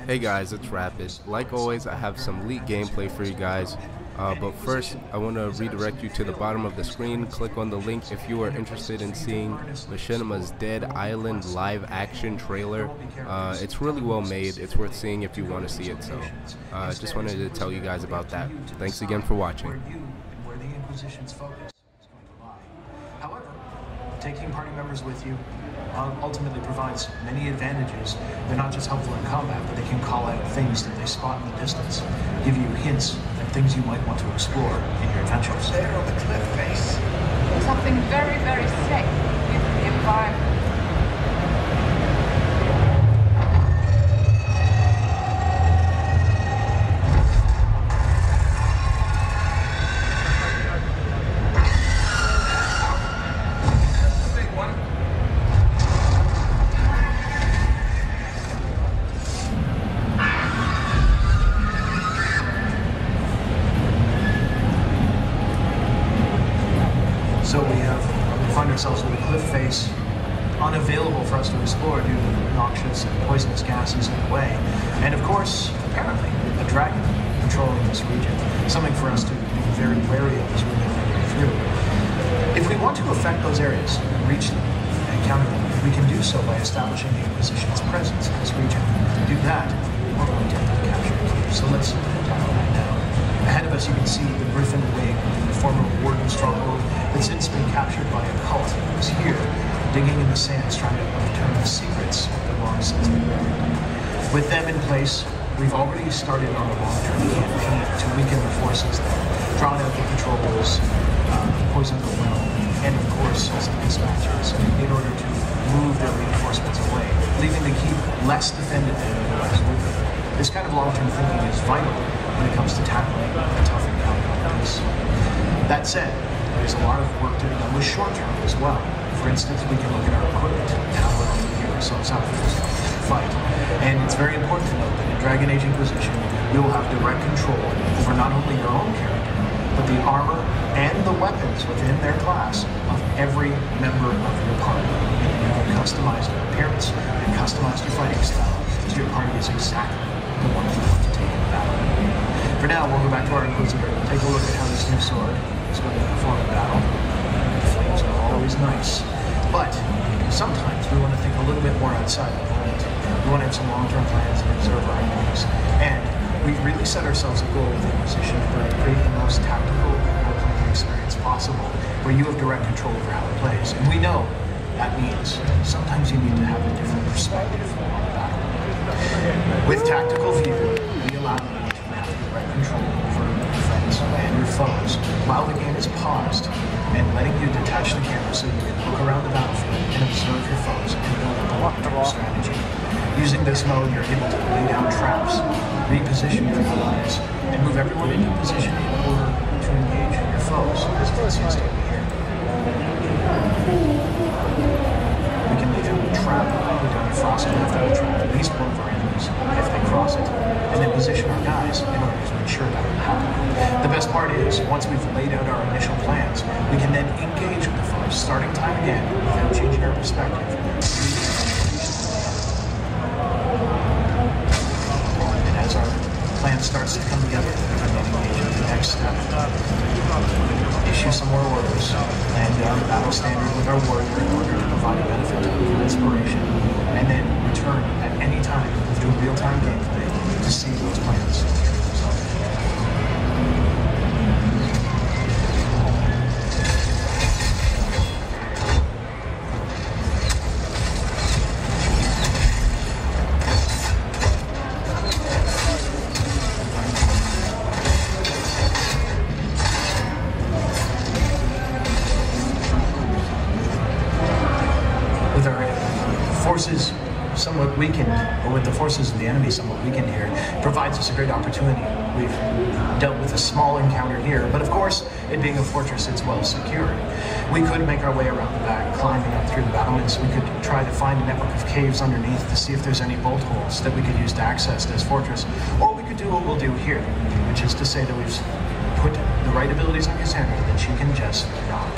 Hey guys, it's Rapid. Like always, I have some leaked gameplay for you guys. But first, I want to redirect you to the bottom of the screen. Click on the link if you are interested in seeing Machinima's Dead Island live action trailer. It's really well made. It's worth seeing if you want to see it. So, just wanted to tell you guys about that. Thanks again for watching. However, taking party members with you ultimately provides many advantages. They're not just helpful in combat, but they can call out things that they spot in the distance, give you hints and things you might want to explore in your adventures. There on the cliff face. Something very, very sick in the environment. So we find ourselves with a cliff face unavailable for us to explore due to noxious and poisonous gases in the way. And of course, apparently, a dragon controlling this region. Something for us to be very wary of as we make our way through. If we want to affect those areas, reach them, and encounter them, we can do so by establishing the Inquisition's presence in this region. To do that, we're going to have to capture the cave. So let's tackle that now. Ahead of us, you can see the Griffin Wing, the former warden stronghold that's since been captured by a cult who's here, digging in the sands, trying to uncover the secrets that long since been buried. With them in place, we've already started on a long-term campaign to weaken the forces there, drawn out the patrols, poison the well, and of course some dispatchers in order to move their reinforcements away, leaving the keep less defended than otherwise would be. This kind of long-term thinking is vital when it comes to tackling a tough encounter like this. That said, there's a lot of work to be done with short-term as well. For instance, we can look at our equipment and how well we gear ourselves up for this fight. And it's very important to note that in Dragon Age Inquisition, you will have direct control over not only your own character, but the armor and the weapons within their class of every member of your party. You can customize your appearance and customize your fighting style so your party is exactly the one you want to take in battle. For now, we'll go back to our Inquisitor, take a look at how this new sword is going to perform in battle. The flames are always nice, but sometimes we want to think a little bit more outside the moment. We want to have some long-term plans and observe our enemies. And we really set ourselves a goal with Inquisition to create the most tactical role-playing experience possible, where you have direct control over how it plays. And we know that means sometimes you need to have a different perspective on the battle. With Tactical View, we allow you to have direct control over your friends and your foes while the game is paused, and letting you detach the camera so you can look around the battlefield and observe your foes and build up a long-term strategy. Using this mode, you're able to lay down traps, reposition your allies, and move everyone into position in order to engage your foes, as you can see us doing here. We can lay down a trap, lay down a frost cliff that will trap at least one of our enemies if they cross it, and then position our guys in order to ensure that will happen. The best part is, once we've laid out our initial plans, we can then engage with the foes, starting time again without changing our perspective. And as our plan starts to come together, we can then engage with the next step. Issue some more orders, land down the battle standard with our warrior in order to provide a benefit of inspiration, and then return at any time to real-time gameplay to see those plans carry themselves. With our forces somewhat weakened, or with the forces of the enemy somewhat weakened here, provides us a great opportunity. We've dealt with a small encounter here, but of course, it being a fortress, it's well secured. We could make our way around the back, climbing up through the battlements. We could try to find a network of caves underneath to see if there's any bolt holes that we could use to access this fortress. Or we could do what we'll do here, which is to say that we've put the right abilities on Cassandra that she can just rock.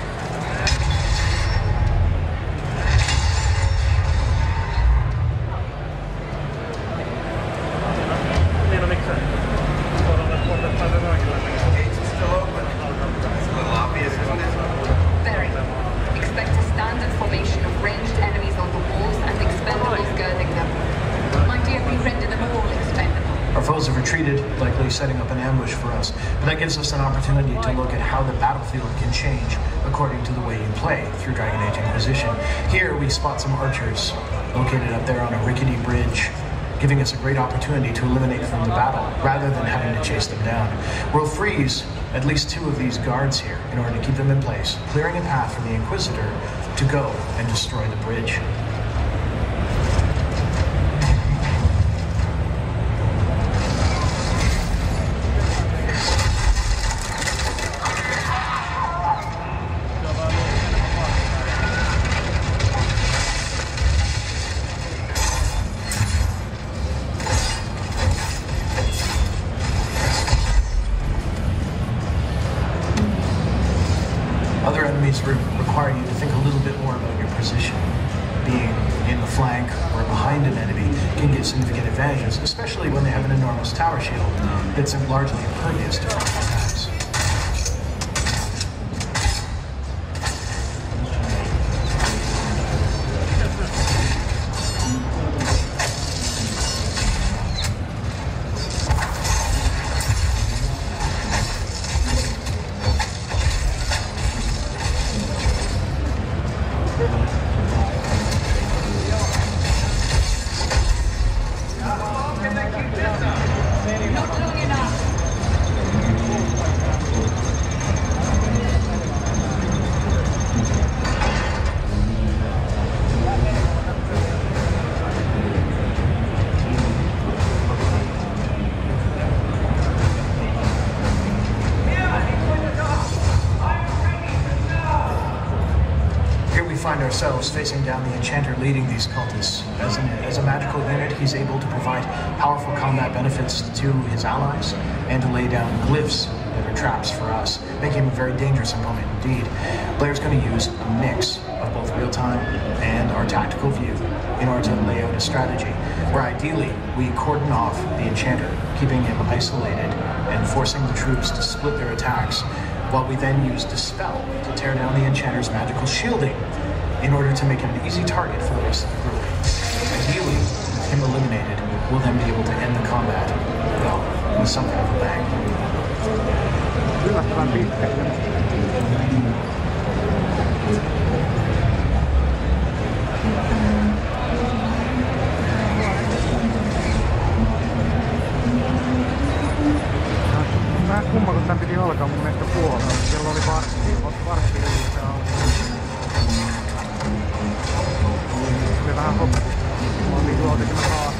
rebels have retreated, likely setting up an ambush for us. But that gives us an opportunity to look at how the battlefield can change according to the way you play through Dragon Age Inquisition. Here we spot some archers located up there on a rickety bridge, giving us a great opportunity to eliminate from the battle rather than having to chase them down. We'll freeze at least 2 of these guards here in order to keep them in place, clearing a path for the Inquisitor to go and destroy the bridge. Other enemies require you to think a little bit more about your position. Being in the flank or behind an enemy can get significant advantages, especially when they have an enormous tower shield that's largely impervious to frontal attacks. Find ourselves facing down the enchanter leading these cultists. As a magical unit, he's able to provide powerful combat benefits to his allies and to lay down glyphs that are traps for us, making him a very dangerous opponent indeed. Blair's going to use a mix of both real-time and our tactical view in order to lay out a strategy where ideally we cordon off the enchanter, keeping him isolated and forcing the troops to split their attacks, while we then use Dispel to tear down the enchanter's magical shielding in order to make him an easy target for the rest of the group. Ideally, with him eliminated, we'll then be able to end the combat, well, with something of a bang. Vähän kumma, kun tän piti alkaa mun mielestä puolella. Kello oli vartti yli se alkaa. Se vähän hoppi. Mulla oli kyllä taas.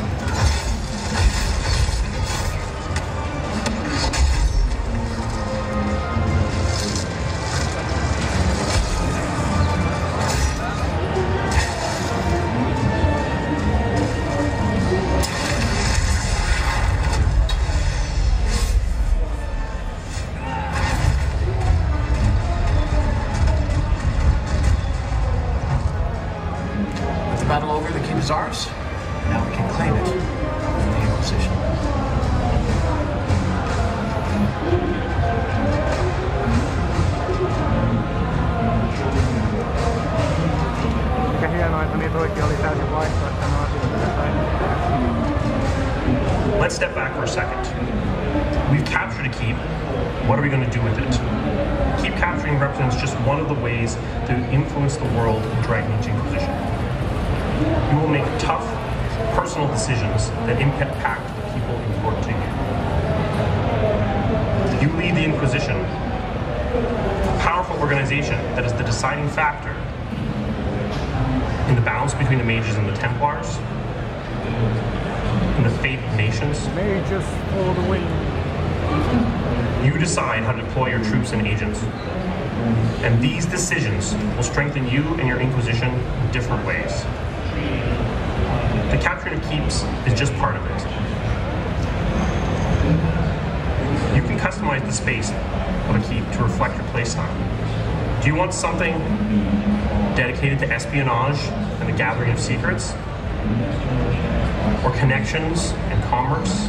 Battle over, the keep is ours. Now we can claim it from the Inquisition. Mikä hienoa, että niitä oikein oli täysin vaihtoehtoinen asia. Let's step back for a second. We've captured a keep. What are we going to do with it? Keep capturing represents just one of the ways to influence the world in Dragon Age Inquisition. You will make tough, personal decisions that impact the people important to you. You lead the Inquisition, a powerful organization that is the deciding factor in the balance between the Mages and the Templars, in the fate of nations. Mages all the way. You decide how to deploy your troops and agents. And these decisions will strengthen you and your Inquisition in different ways. The capturing of keeps is just part of it. You can customize the space of a keep to reflect your playstyle. Do you want something dedicated to espionage and the gathering of secrets? Or connections and commerce,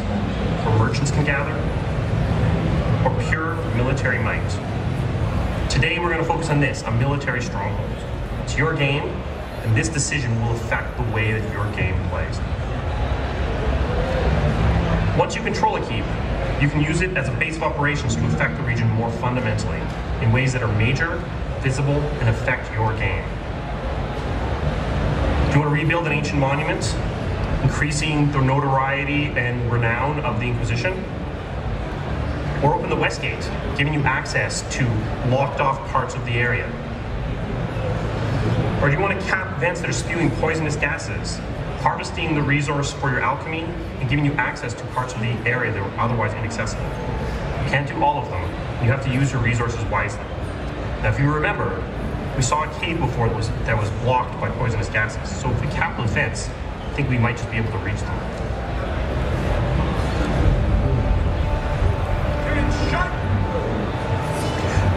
where merchants can gather? Or pure military might? Today we're going to focus on this, a military stronghold. It's your game, and this decision will affect the way that your game plays. Once Once you control a keep, you can use it as a base of operations to affect the region more fundamentally in ways that are major, visible, and affect your game. Do you want to rebuild an ancient monument, increasing the notoriety and renown of the Inquisition? Or open the West Gate, giving you access to locked off parts of the area? Or do you want to cap vents that are spewing poisonous gases, harvesting the resource for your alchemy, and giving you access to parts of the area that were otherwise inaccessible? You can't do all of them. You have to use your resources wisely. Now, if you remember, we saw a cave before that was blocked by poisonous gases. So if we cap those vents, I think we might just be able to reach them.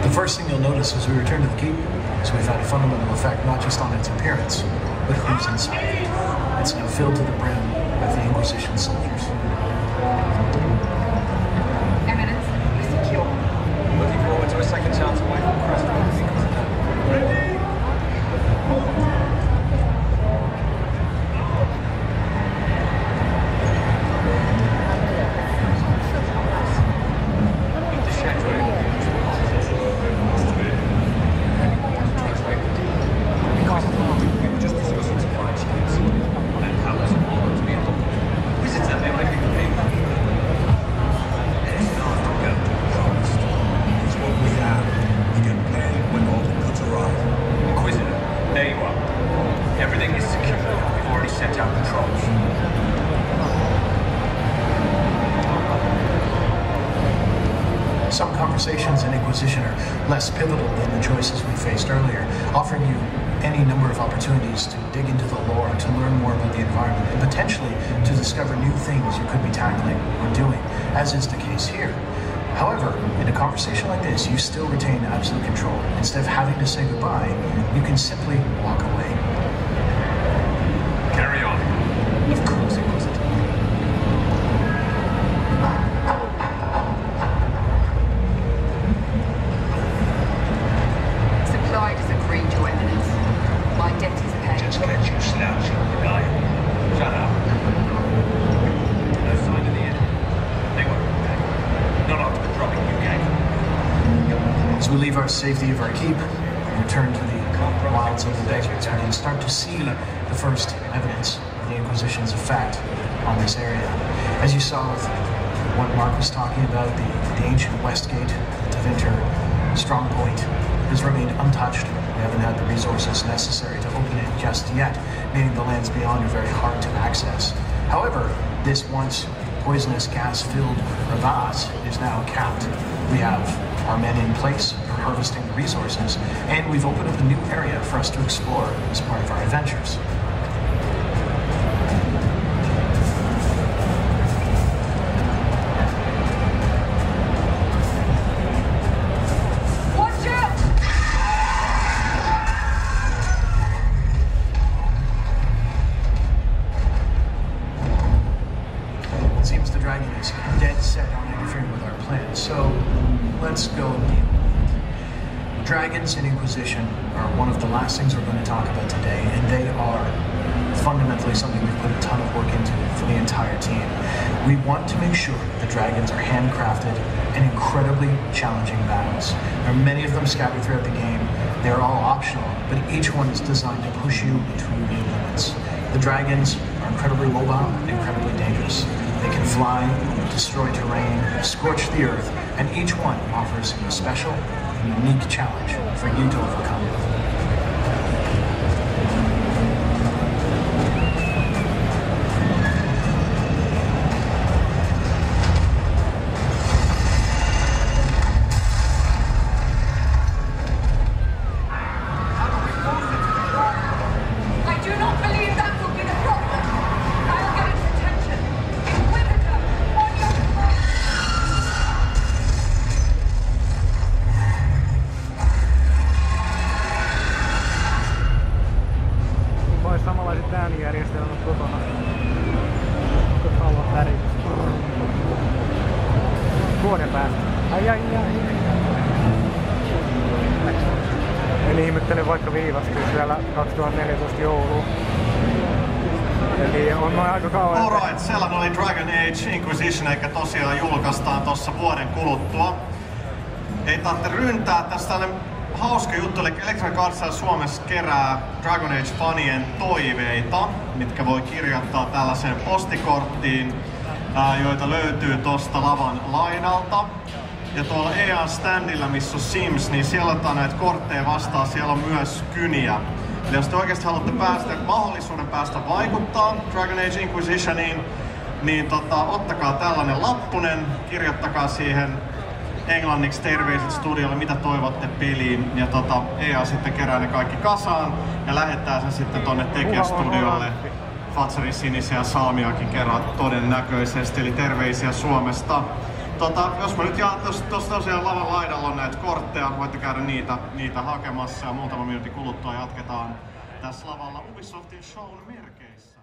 The first thing you'll notice as we return to the keep is we've had a fundamental effect not just on its appearance, but who's inside it. It's now filled to the brim with the Inquisition soldiers. Eminence, we're secure. Looking forward to a second chance away from Crest. Some conversations in Inquisition are less pivotal than the choices we faced earlier, offering you any number of opportunities to dig into the lore, to learn more about the environment, and potentially to discover new things you could be tackling or doing, as is the case here. However, in a conversation like this, you still retain absolute control. Instead of having to say goodbye, you can simply walk away. Carry on. Of course, Inquisitor. Supplied as agreed, Your Eminence. My debt is paid. Just let you slouch on the guy. Shut up. No sign of the enemy. They won't be back. Not after the dropping you gave. As we leave our safety of our keep and return to the wilds of the desert, we can start to see the first evidence of the Inquisition's effect on this area. As you saw with what Mark was talking about, the ancient West Gate, the Tevinter strong point, has remained untouched. We haven't had the resources necessary to open it just yet, meaning the lands beyond are very hard to access. However, this once poisonous gas-filled crevasse is now capped. We have our men in place for harvesting the resources, and we've opened up a new area for us to explore as part of our adventures. Watch out! It seems the dragon is dead set on interfering with our plans, so let's go deal. Dragons in Inquisition are one of the last things we're going to talk about today, and they are fundamentally something we've put a ton of work into for the entire team. We want to make sure that the dragons are handcrafted and incredibly challenging battles. There are many of them scattered throughout the game. They're all optional, but each one is designed to push you to your limits. The dragons are incredibly mobile and incredibly dangerous. They can fly, destroy terrain, scorch the earth, and each one offers a special and unique challenge for you to overcome. I do not believe that will be the problem. I'll get its attention. Inquisitor, on your mark. Voi samanlaiset äänijärjestelmät kotona. Onko haluat väritystä? Vuoden päästä. Ai. Eli ihmettelen vaikka viivästyisi vielä 2014 jouluun. Eli on noin aika kauan. Alright, sellainen oli Dragon Age Inquisition, eikä tosiaan julkaistaan tossa vuoden kuluttua. Ei tarvitse ryntää, tässä tällainen hauska juttu, eli Electronic Arts Suomessa kerää Dragon Age-fanien toiveita, mitkä voi kirjoittaa tällaiseen postikorttiin, joita löytyy tosta lavan laidalta. Ja tuolla EA-standilla, missä on Sims, niin siellä otetaan näitä kortteja vastaan, siellä on myös kyniä. Eli jos te oikeasti haluatte mahdollisuuden päästä vaikuttaa Dragon Age Inquisitioniin, niin ottakaa tällainen lappunen, kirjoittakaa siihen englanniksi terveiset studiolle, mitä toivotte peliin, ja EA sitten kerää ne kaikki kasaan ja lähettää sen sitten tonne tekijästudiolle. Fatsarin sinisiä salmiakin kerran todennäköisesti, eli terveisiä Suomesta. Jos mä nyt jaan tuossa tosiaan lavan laidalla on näitä kortteja, voitte käydä niitä hakemassa ja muutama minuutin kuluttua jatketaan tässä lavalla Ubisoftin shown merkeissä.